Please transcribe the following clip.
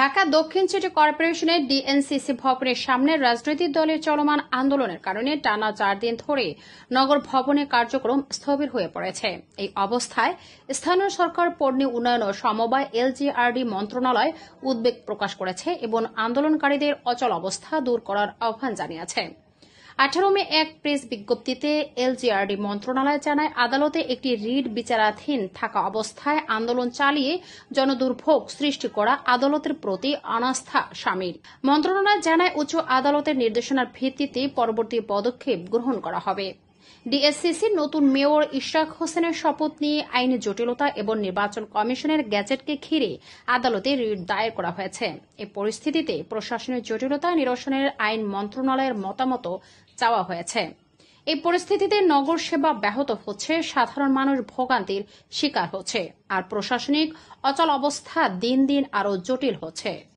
ঢাকা দক্ষিণ সিটি কর্পোরেশনের ডিএনসিসি ভবনের সামনে রাজনৈতিক দলের চলমান আন্দোলনের কারণে টানা 4 দিন ধরে নগর ভবনের কার্যক্রম স্থবির হয়ে পড়েছে। এই অবস্থায় স্থানীয় সরকার পণ্য উন্নয়ন ও সমবায় এলজিআরডি মন্ত্রণালয় উদ্বেগ প্রকাশ করেছে এবং আন্দোলনকারীদের অচল অবস্থা দূর করার আহ্বান জানিয়েছে। 18 মে এক প্রেস বিজ্ঞপ্তিতে এলজিআরডি মন্ত্রণালয় জানায়, আদালতে একটি রিট বিচারাধীন থাকা অবস্থায় আন্দোলন চালিয়ে জনদুর্ভোগ সৃষ্টি করা আদালতের প্রতি অনাস্থা শামিল। মন্ত্রণালয় জানায়, উচ্চ আদালতের নির্দেশনার ভিত্তিতে পরবর্তী পদক্ষেপ গ্রহণ করা হবে। ডিএসসিসির নতুন মেয়র ইশরাক হোসেনের শপথ নিয়ে আইনি জটিলতা এবং নির্বাচন কমিশনের গ্যাজেটকে ঘিরে আদালতে রিট দায়ের করা হয়েছে। এই পরিস্থিতিতে প্রশাসনের জটিলতা নিরসনের আইন মন্ত্রণালয়ের মতামত চাওয়া হয়েছে। এই পরিস্থিতিতে নগর সেবা ব্যাহত হচ্ছে, সাধারণ মানুষ ভোগান্তির শিকার হচ্ছে, আর প্রশাসনিক অচল অবস্থা দিন দিন আরও জটিল হচ্ছে।